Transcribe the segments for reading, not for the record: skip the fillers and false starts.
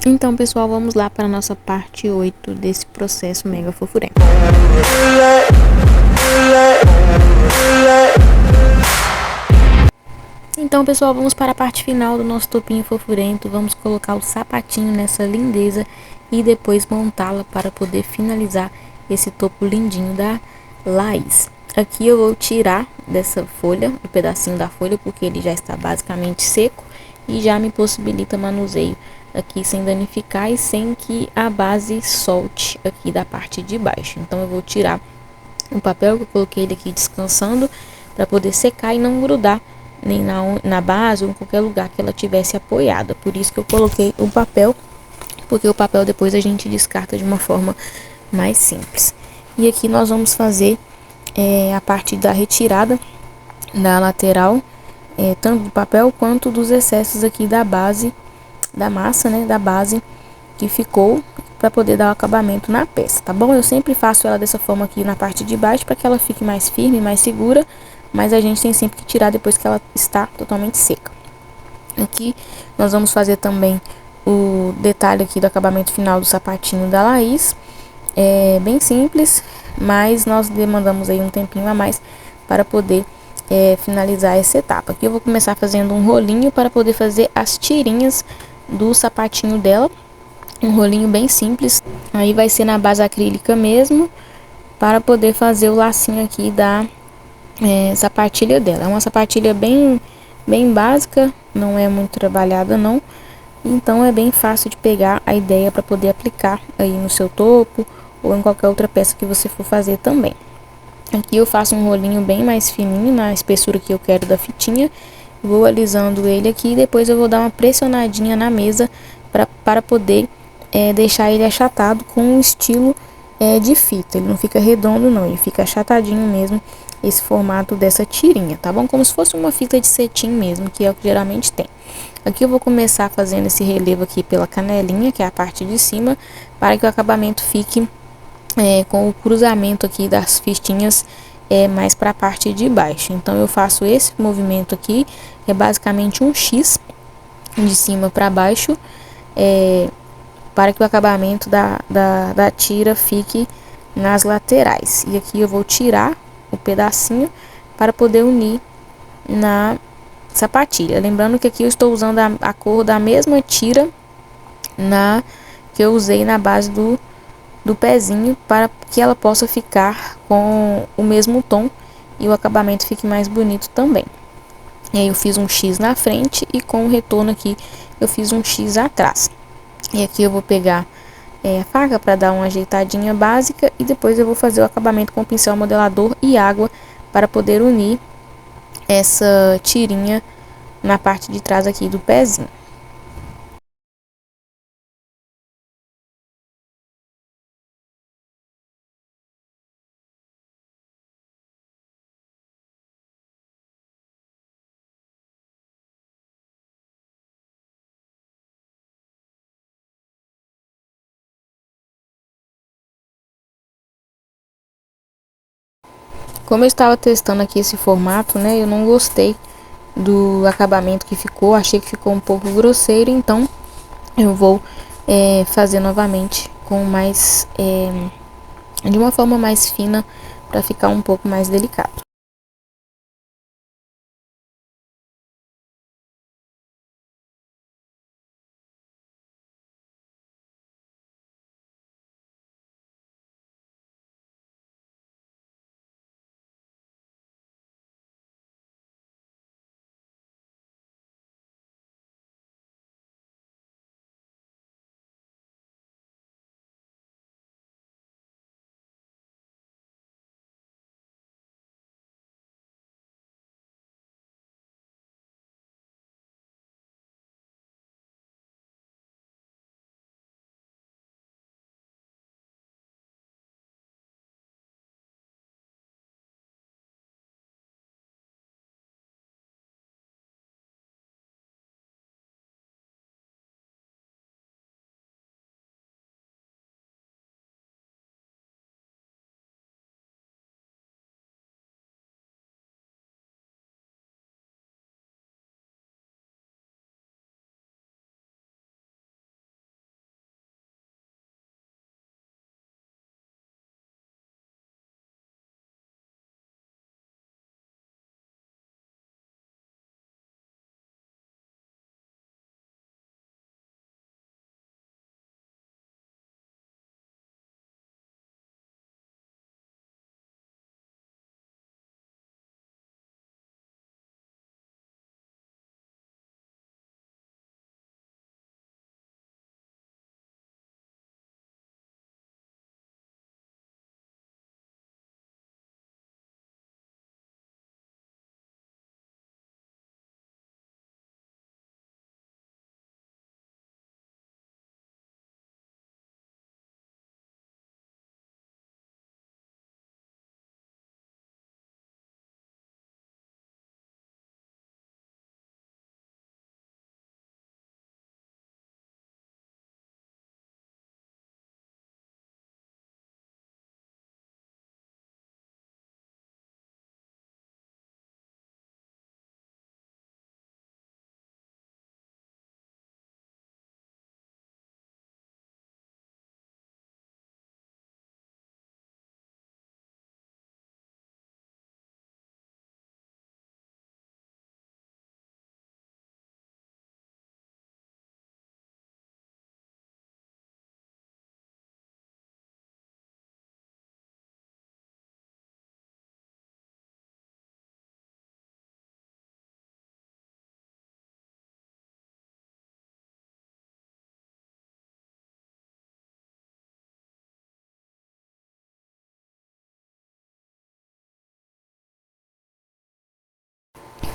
Então, pessoal, vamos lá para a nossa parte 8 desse processo mega fofurento. Então, pessoal, vamos para a parte final do nosso topinho fofurento. Vamos colocar o sapatinho nessa lindeza e depois montá-la para poder finalizar esse topo lindinho da Laís. Aqui eu vou tirar dessa folha, o pedacinho da folha, porque ele já está basicamente seco e já me possibilita manuseio aqui sem danificar e sem que a base solte aqui da parte de baixo. Então eu vou tirar o papel que eu coloquei ele aqui descansando para poder secar e não grudar nem na base ou em qualquer lugar que ela tivesse apoiada. Por isso que eu coloquei o papel, porque o papel depois a gente descarta de uma forma mais simples. E aqui nós vamos fazer a parte da retirada da lateral, tanto do papel quanto dos excessos aqui da base, da massa, né, da base que ficou, para poder dar o acabamento na peça, tá bom? Eu sempre faço ela dessa forma aqui na parte de baixo para que ela fique mais firme, mais segura, mas a gente tem sempre que tirar depois que ela está totalmente seca. Aqui nós vamos fazer também o detalhe aqui do acabamento final do sapatinho da Laís. É bem simples, mas nós demandamos aí um tempinho a mais para poder finalizar essa etapa. Aqui eu vou começar fazendo um rolinho para poder fazer as tirinhas do sapatinho dela. Um rolinho bem simples, aí vai ser na base acrílica mesmo, para poder fazer o lacinho aqui da sapatilha dela. É uma sapatilha bem básica, não é muito trabalhada não, então é bem fácil de pegar a ideia para poder aplicar aí no seu topo ou em qualquer outra peça que você for fazer também. Aqui eu faço um rolinho bem mais fininho na espessura que eu quero da fitinha, vou alisando ele aqui e depois eu vou dar uma pressionadinha na mesa para poder deixar ele achatado com um estilo de fita. Ele não fica redondo não, ele fica achatadinho mesmo, esse formato dessa tirinha, tá bom? Como se fosse uma fita de cetim mesmo, que é o que geralmente tem. Aqui eu vou começar fazendo esse relevo aqui pela canelinha, que é a parte de cima, para que o acabamento fique com o cruzamento aqui das fitinhas mais para a parte de baixo. Então eu faço esse movimento aqui, é basicamente um X de cima para baixo, para que o acabamento da tira fique nas laterais. E aqui eu vou tirar o pedacinho para poder unir na sapatilha. Lembrando que aqui eu estou usando a cor da mesma tira que eu usei na base do pezinho, para que ela possa ficar com o mesmo tom e o acabamento fique mais bonito também. E aí eu fiz um X na frente e com o retorno aqui eu fiz um X atrás. E aqui eu vou pegar a faca para dar uma ajeitadinha básica e depois eu vou fazer o acabamento com pincel modelador e água para poder unir essa tirinha na parte de trás aqui do pezinho. Como eu estava testando aqui esse formato, né, eu não gostei do acabamento que ficou, achei que ficou um pouco grosseiro, então eu vou fazer novamente com de uma forma mais fina, para ficar um pouco mais delicado.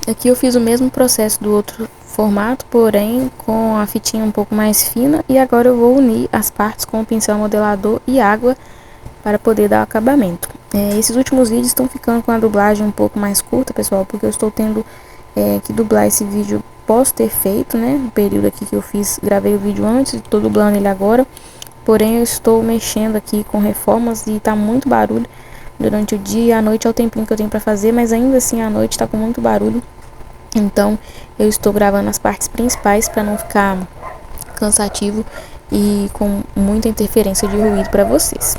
Aqui eu fiz o mesmo processo do outro formato, porém com a fitinha um pouco mais fina, e agora eu vou unir as partes com o pincel modelador e água para poder dar o acabamento. Esses últimos vídeos estão ficando com a dublagem um pouco mais curta, pessoal, porque eu estou tendo que dublar esse vídeo posso ter feito, né, no período aqui que eu fiz, gravei o vídeo antes, estou dublando ele agora, porém eu estou mexendo aqui com reformas e tá muito barulho durante o dia, e à noite é o tempinho que eu tenho para fazer, mas ainda assim à noite tá com muito barulho, então eu estou gravando as partes principais para não ficar cansativo e com muita interferência de ruído para vocês.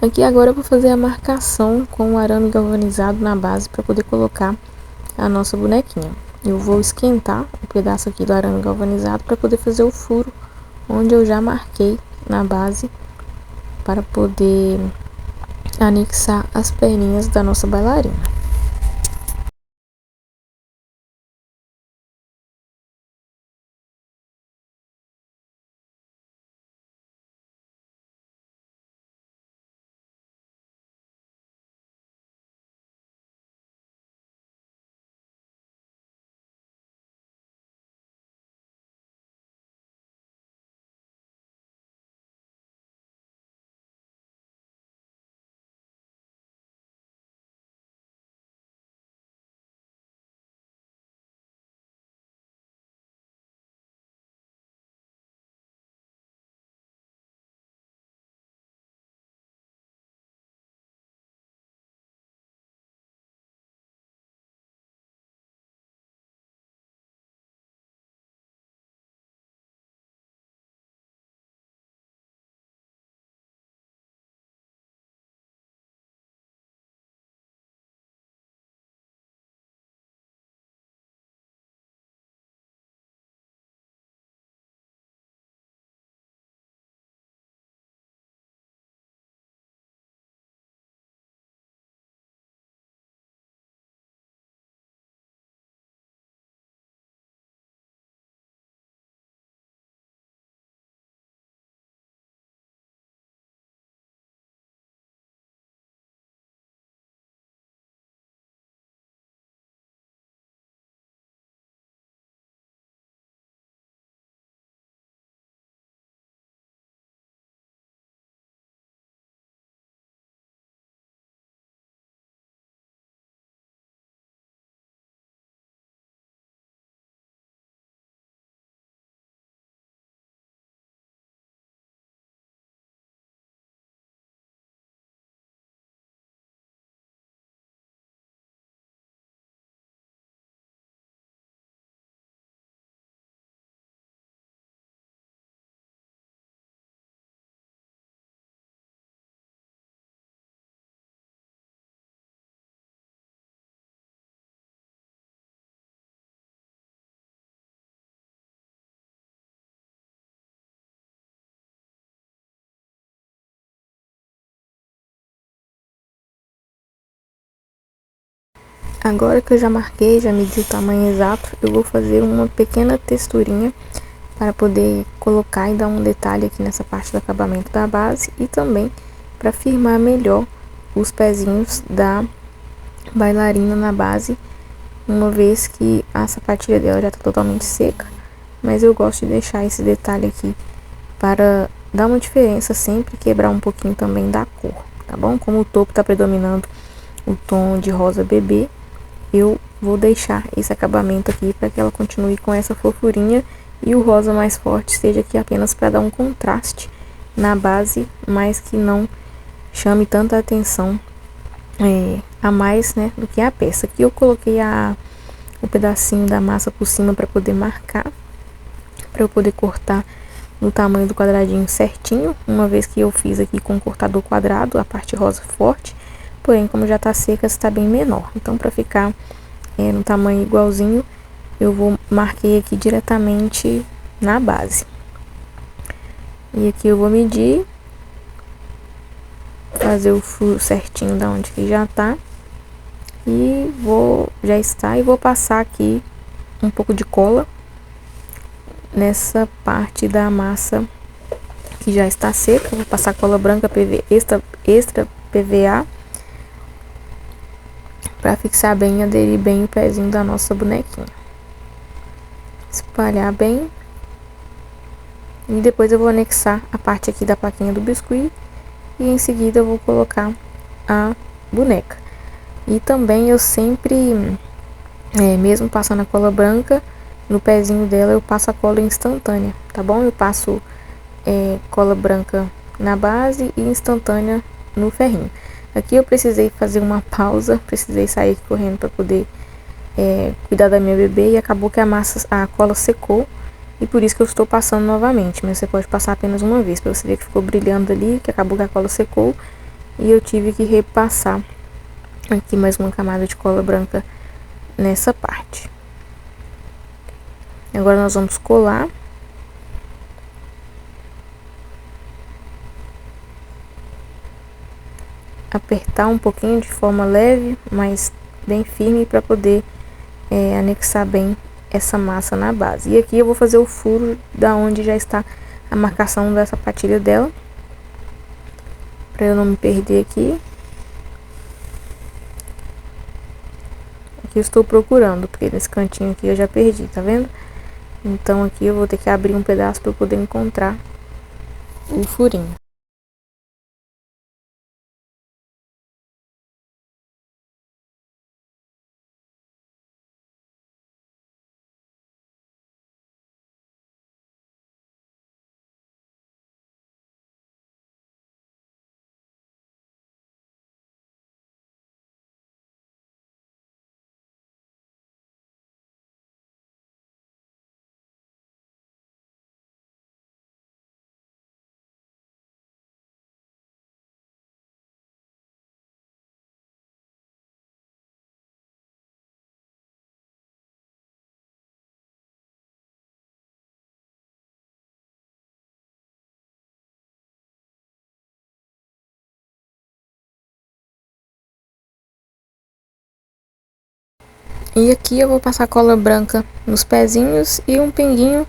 Aqui agora eu vou fazer a marcação com o arame galvanizado na base para poder colocar a nossa bonequinha. Eu vou esquentar um pedaço aqui do arame galvanizado para poder fazer o furo onde eu já marquei na base para poder anexar as perninhas da nossa bailarina. Agora que eu já marquei, já medi o tamanho exato, eu vou fazer uma pequena texturinha para poder colocar e dar um detalhe aqui nessa parte do acabamento da base e também para firmar melhor os pezinhos da bailarina na base, uma vez que a sapatilha dela já está totalmente seca, mas eu gosto de deixar esse detalhe aqui para dar uma diferença sempre, quebrar um pouquinho também da cor, tá bom? Como o topo está predominando o tom de rosa bebê, eu vou deixar esse acabamento aqui para que ela continue com essa fofurinha e o rosa mais forte esteja aqui apenas para dar um contraste na base, mas que não chame tanta atenção a mais, né, do que a peça. Aqui eu coloquei o pedacinho da massa por cima para poder marcar, para eu poder cortar no tamanho do quadradinho certinho, uma vez que eu fiz aqui com o cortador quadrado, a parte rosa forte, porém como já tá seca, está bem menor. Então para ficar no tamanho igualzinho, eu marquei aqui diretamente na base. E aqui eu vou medir, fazer o furo certinho da onde que já tá. E já está, e vou passar aqui um pouco de cola nessa parte da massa que já está seca. Vou passar cola branca extra PVA para fixar bem e aderir bem o pezinho da nossa bonequinha. Espalhar bem. E depois eu vou anexar a parte aqui da plaquinha do biscuit. E em seguida eu vou colocar a boneca. E também eu sempre, mesmo passando a cola branca, no pezinho dela eu passo a cola instantânea, tá bom? Eu passo cola branca na base e instantânea no ferrinho. Aqui eu precisei fazer uma pausa, precisei sair correndo para poder cuidar da minha bebê, e acabou que a cola secou, e por isso que eu estou passando novamente. Mas você pode passar apenas uma vez, para você ver que ficou brilhando ali, que acabou que a cola secou, e eu tive que repassar aqui mais uma camada de cola branca nessa parte. Agora nós vamos colar. Apertar um pouquinho de forma leve, mas bem firme, para poder anexar bem essa massa na base. E aqui eu vou fazer o furo da onde já está a marcação dessa patilha dela, para eu não me perder aqui. Aqui eu estou procurando, porque nesse cantinho aqui eu já perdi, tá vendo? Então aqui eu vou ter que abrir um pedaço para poder encontrar o furinho. E aqui eu vou passar cola branca nos pezinhos e um pinguinho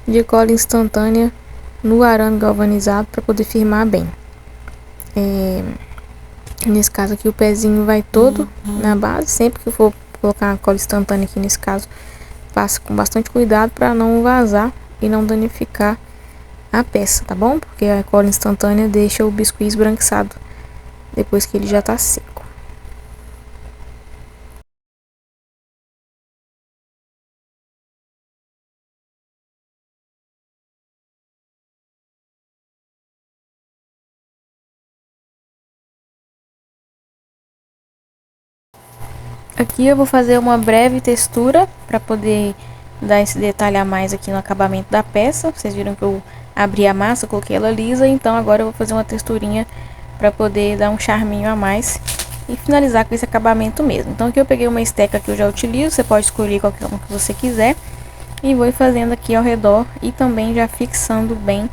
de cola instantânea no arame galvanizado para poder firmar bem. Nesse caso aqui o pezinho vai todo na base. Sempre que eu for colocar a cola instantânea aqui, nesse caso, passe com bastante cuidado para não vazar e não danificar a peça, tá bom? Porque a cola instantânea deixa o biscuit esbranquiçado depois que ele já tá seco. Aqui eu vou fazer uma breve textura para poder dar esse detalhe a mais aqui no acabamento da peça. Vocês viram que eu abri a massa, coloquei ela lisa, então agora eu vou fazer uma texturinha para poder dar um charminho a mais e finalizar com esse acabamento mesmo. Então aqui eu peguei uma esteca que eu já utilizo, você pode escolher qualquer uma que você quiser, e vou fazendo aqui ao redor e também já fixando bem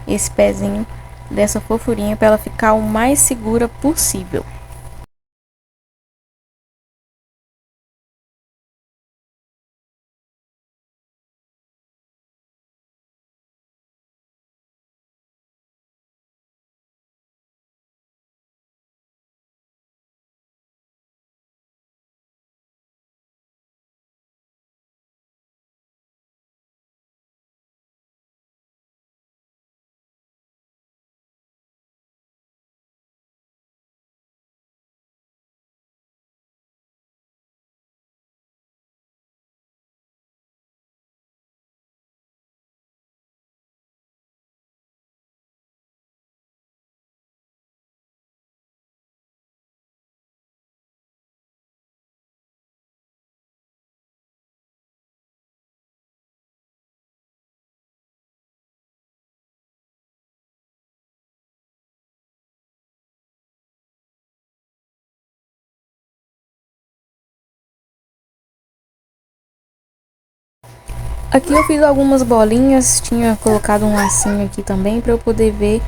esse pezinho dessa fofurinha para ela ficar o mais segura possível. Aqui eu fiz algumas bolinhas, tinha colocado um lacinho aqui também para eu poder ver.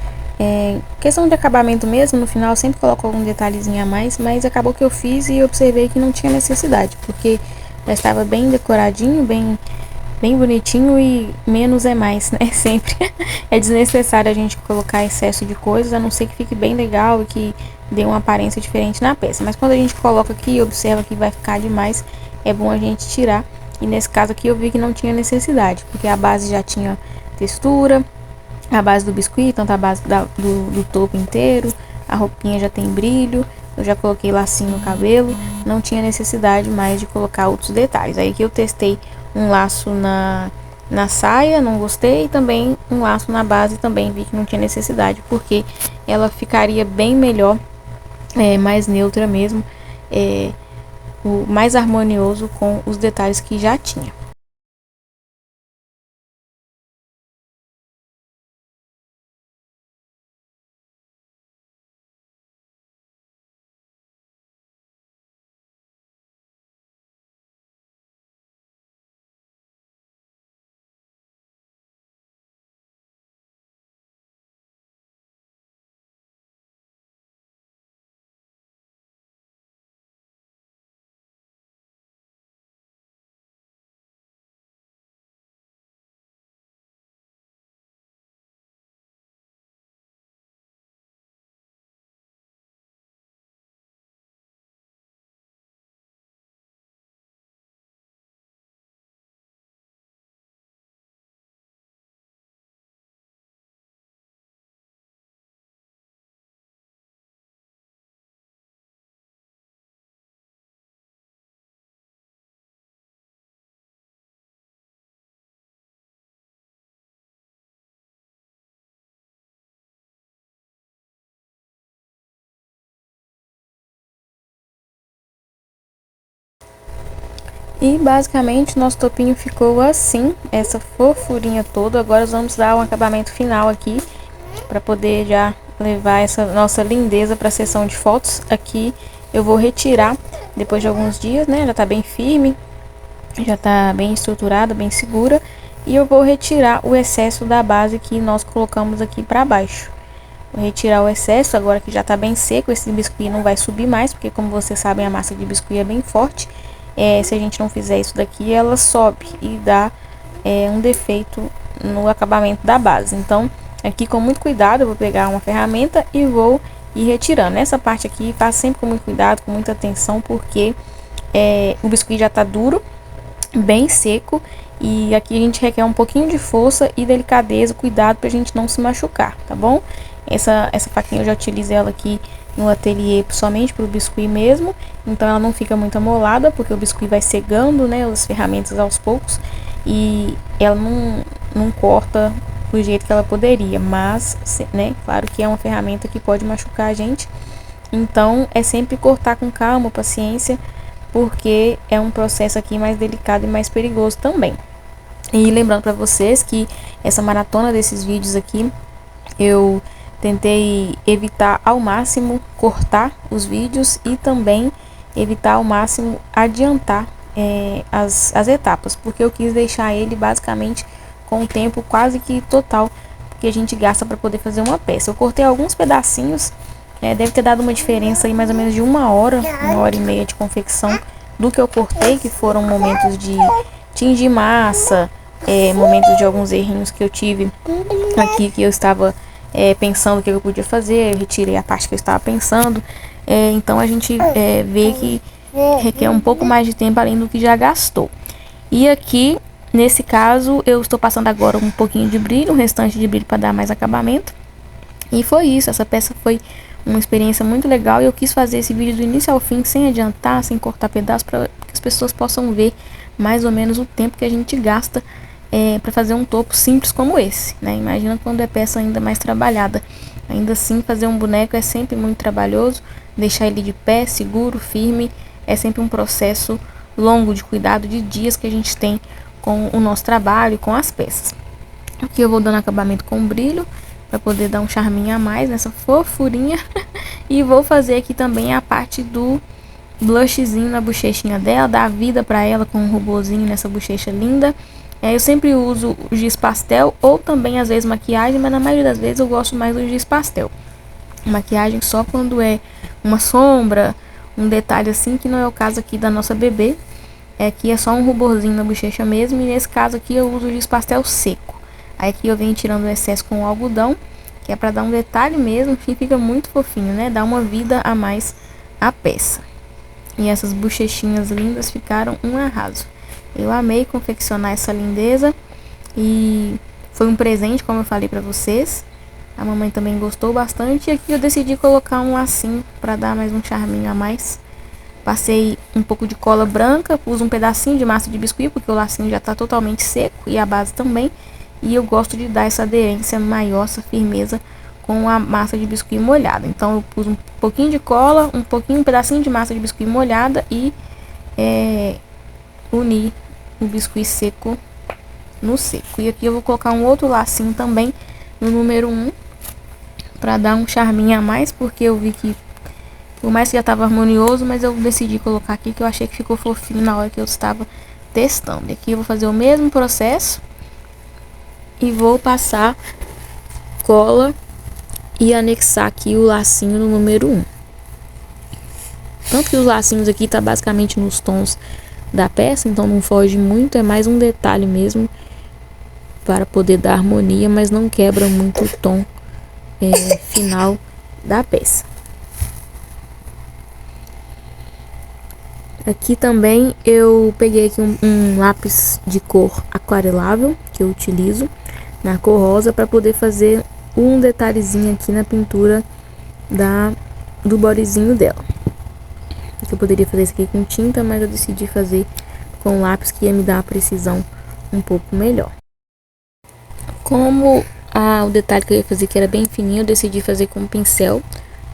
Questão de acabamento mesmo, no final eu sempre coloco algum detalhezinho a mais, mas acabou que eu fiz e observei que não tinha necessidade, porque já estava bem decoradinho, bem bonitinho, e menos é mais, né? Sempre é desnecessário a gente colocar excesso de coisas, a não ser que fique bem legal e que dê uma aparência diferente na peça. Mas quando a gente coloca aqui e observa que vai ficar demais, é bom a gente tirar. E nesse caso aqui eu vi que não tinha necessidade, porque a base já tinha textura, a base do biscuit, tanto a base do topo inteiro, a roupinha já tem brilho, eu já coloquei lacinho no cabelo, não tinha necessidade mais de colocar outros detalhes. Aí que eu testei um laço na saia, não gostei, e também um laço na base, também vi que não tinha necessidade, porque ela ficaria bem melhor, mais neutra mesmo, o mais harmonioso com os detalhes que já tinha. E basicamente nosso topinho ficou assim, essa fofurinha toda. Agora vamos dar um acabamento final aqui, para poder já levar essa nossa lindeza para a sessão de fotos. Aqui eu vou retirar depois de alguns dias, né? Já tá bem firme, já tá bem estruturada, bem segura. E eu vou retirar o excesso da base que nós colocamos aqui para baixo. Vou retirar o excesso, agora que já tá bem seco, esse biscuit não vai subir mais, porque como vocês sabem, a massa de biscuit é bem forte. Se a gente não fizer isso daqui, ela sobe e dá um defeito no acabamento da base. Então, aqui com muito cuidado, eu vou pegar uma ferramenta e vou ir retirando. Essa parte aqui, faça sempre com muito cuidado, com muita atenção, porque o biscuit já tá duro, bem seco, e aqui a gente requer um pouquinho de força e delicadeza, cuidado pra gente não se machucar, tá bom? Essa faquinha eu já utilizei ela aqui no ateliê somente para o biscuit mesmo, então ela não fica muito amolada, porque o biscuit vai cegando, né, as ferramentas aos poucos, e ela não corta do jeito que ela poderia, mas, né, claro que é uma ferramenta que pode machucar a gente, então é sempre cortar com calma, paciência, porque é um processo aqui mais delicado e mais perigoso também. E lembrando para vocês que essa maratona desses vídeos aqui, eu tentei evitar ao máximo cortar os vídeos e também evitar ao máximo adiantar as etapas, porque eu quis deixar ele basicamente com o tempo quase que total que a gente gasta para poder fazer uma peça. Eu cortei alguns pedacinhos, deve ter dado uma diferença aí mais ou menos de 1 hora e meia de confecção do que eu cortei, que foram momentos de tingir massa, momentos de alguns errinhos que eu tive aqui, que eu estava pensando o que eu podia fazer, eu retirei a parte que eu estava pensando, então a gente vê que requer um pouco mais de tempo além do que já gastou. E aqui, nesse caso, eu estou passando agora um pouquinho de brilho, um restante de brilho para dar mais acabamento. E foi isso, essa peça foi uma experiência muito legal e eu quis fazer esse vídeo do início ao fim, sem adiantar, sem cortar pedaços, para que as pessoas possam ver mais ou menos o tempo que a gente gasta para fazer um topo simples como esse, né? Imagina quando é peça ainda mais trabalhada. Ainda assim, fazer um boneco é sempre muito trabalhoso, deixar ele de pé, seguro, firme, é sempre um processo longo de cuidado, de dias que a gente tem com o nosso trabalho, com as peças. Aqui eu vou dando acabamento com brilho, para poder dar um charminho a mais nessa fofurinha. E vou fazer aqui também a parte blushzinho na bochechinha dela, dar vida pra ela com um robozinho nessa bochecha linda. Eu sempre uso o giz pastel ou também às vezes maquiagem, mas na maioria das vezes eu gosto mais do giz pastel. Maquiagem só quando é uma sombra, um detalhe assim, que não é o caso aqui da nossa bebê. Aqui é só um ruborzinho na bochecha mesmo, e nesse caso aqui eu uso o giz pastel seco. Aí aqui eu venho tirando o excesso com o algodão, que é pra dar um detalhe mesmo, que fica muito fofinho, né? Dá uma vida a mais à peça. E essas bochechinhas lindas ficaram um arraso. Eu amei confeccionar essa lindeza e foi um presente, como eu falei pra vocês. A mamãe também gostou bastante, e aqui eu decidi colocar um lacinho pra dar mais um charminho a mais. Passei um pouco de cola branca, pus um pedacinho de massa de biscuit, porque o lacinho já tá totalmente seco e a base também. E eu gosto de dar essa aderência maior, essa firmeza com a massa de biscuit molhada. Então eu pus um pouquinho de cola, um pedacinho de massa de biscuit molhada e uni o biscuit seco no seco. E aqui eu vou colocar um outro lacinho também no número 1, para dar um charminho a mais, porque eu vi que por mais que já estava harmonioso, mas eu decidi colocar aqui que eu achei que ficou fofinho na hora que eu estava testando. E aqui eu vou fazer o mesmo processo e vou passar cola e anexar aqui o lacinho no número 1. Tanto que os lacinhos aqui tá basicamente nos tons da peça, então não foge muito, é mais um detalhe mesmo para poder dar harmonia, mas não quebra muito o tom final da peça. Aqui também eu peguei aqui um lápis de cor aquarelável que eu utilizo na cor rosa para poder fazer um detalhezinho aqui na pintura do bodyzinho dela. Eu poderia fazer isso aqui com tinta, mas eu decidi fazer com lápis, que ia me dar uma precisão um pouco melhor. Como o detalhe que eu ia fazer que era bem fininho, eu decidi fazer com pincel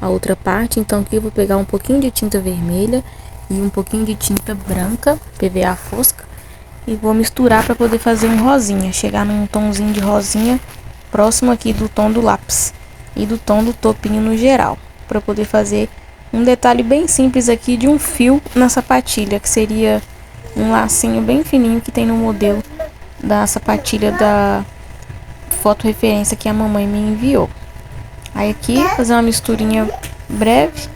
a outra parte. Então aqui eu vou pegar um pouquinho de tinta vermelha e um pouquinho de tinta branca, PVA fosca, e vou misturar para poder fazer um rosinha, chegar num tomzinho de rosinha próximo aqui do tom do lápis e do tom do topinho no geral, para poder fazer um detalhe bem simples aqui de um fio na sapatilha, que seria um lacinho bem fininho que tem no modelo da sapatilha da foto referência que a mamãe me enviou. Aí aqui fazer uma misturinha breve,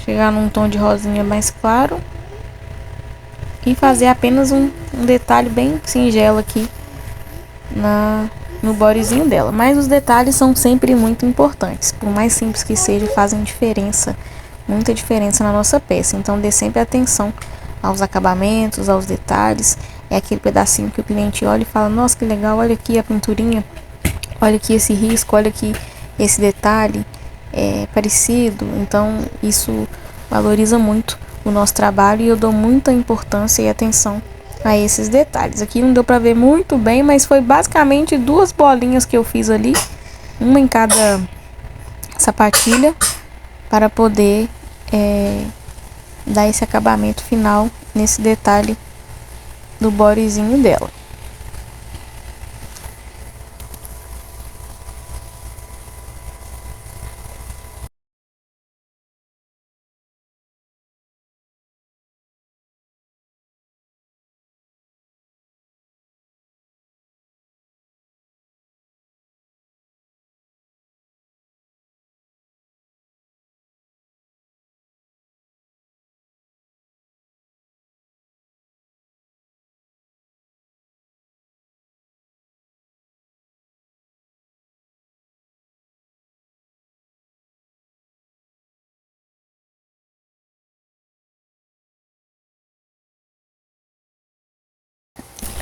chegar num tom de rosinha mais claro e fazer apenas um detalhe bem singelo aqui no bodyzinho dela. Mas os detalhes são sempre muito importantes, por mais simples que seja, fazem diferença, muita diferença na nossa peça. Então dê sempre atenção aos acabamentos, aos detalhes. É aquele pedacinho que o cliente olha e fala: nossa, que legal, olha aqui a pinturinha, olha aqui esse risco, olha aqui esse detalhe parecido. Então isso valoriza muito o nosso trabalho e eu dou muita importância e atenção a esses detalhes. Aqui não deu pra ver muito bem, mas foi basicamente duas bolinhas que eu fiz ali, uma em cada sapatilha, para poder dar esse acabamento final nesse detalhe do bodyzinho dela.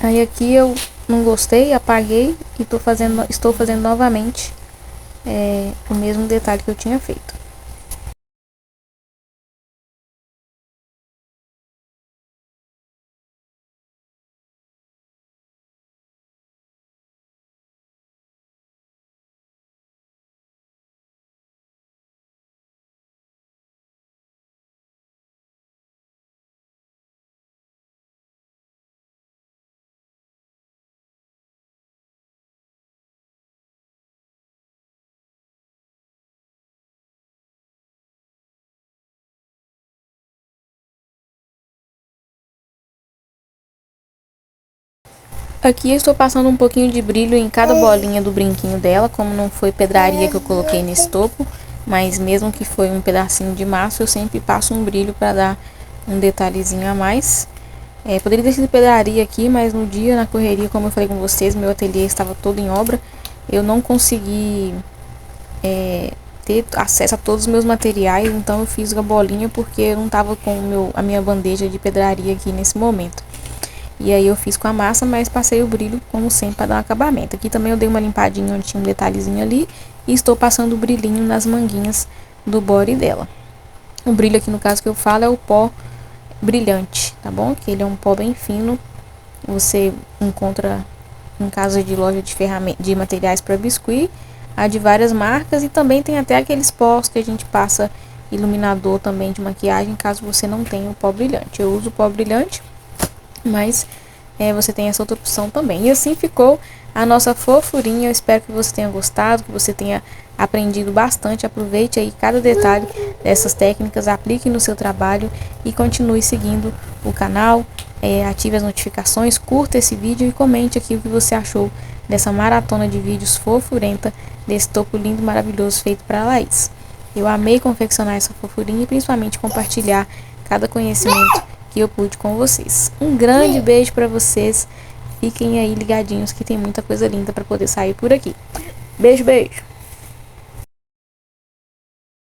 Aí aqui eu não gostei, apaguei e estou fazendo novamente o mesmo detalhe que eu tinha feito. Aqui eu estou passando um pouquinho de brilho em cada bolinha do brinquinho dela, como não foi pedraria que eu coloquei nesse topo, mas mesmo que foi um pedacinho de massa, eu sempre passo um brilho para dar um detalhezinho a mais. Poderia ter sido pedraria aqui, mas no dia, na correria, como eu falei com vocês, meu ateliê estava todo em obra, eu não consegui ter acesso a todos os meus materiais, então eu fiz a bolinha porque eu não estava com a minha bandeja de pedraria aqui nesse momento. E aí eu fiz com a massa, mas passei o brilho como sempre para dar um acabamento. Aqui também eu dei uma limpadinha onde tinha um detalhezinho ali e estou passando o brilhinho nas manguinhas do body dela. O brilho aqui no caso que eu falo é o pó brilhante, tá bom? Que ele é um pó bem fino, você encontra em casa de loja de materiais para biscuit, há de várias marcas e também tem até aqueles pós que a gente passa iluminador também de maquiagem, caso você não tenha o pó brilhante. Eu uso o pó brilhante, mas você tem essa outra opção também. E assim ficou a nossa fofurinha. Eu espero que você tenha gostado, que você tenha aprendido bastante. Aproveite aí cada detalhe dessas técnicas, aplique no seu trabalho e continue seguindo o canal. Ative as notificações, curta esse vídeo e comente aqui o que você achou dessa maratona de vídeos fofurenta, desse topo lindo e maravilhoso feito para a Laís. Eu amei confeccionar essa fofurinha e principalmente compartilhar cada conhecimento que eu pude com vocês. Um grande beijo para vocês. Fiquem aí ligadinhos que tem muita coisa linda para poder sair por aqui. Beijo, beijo!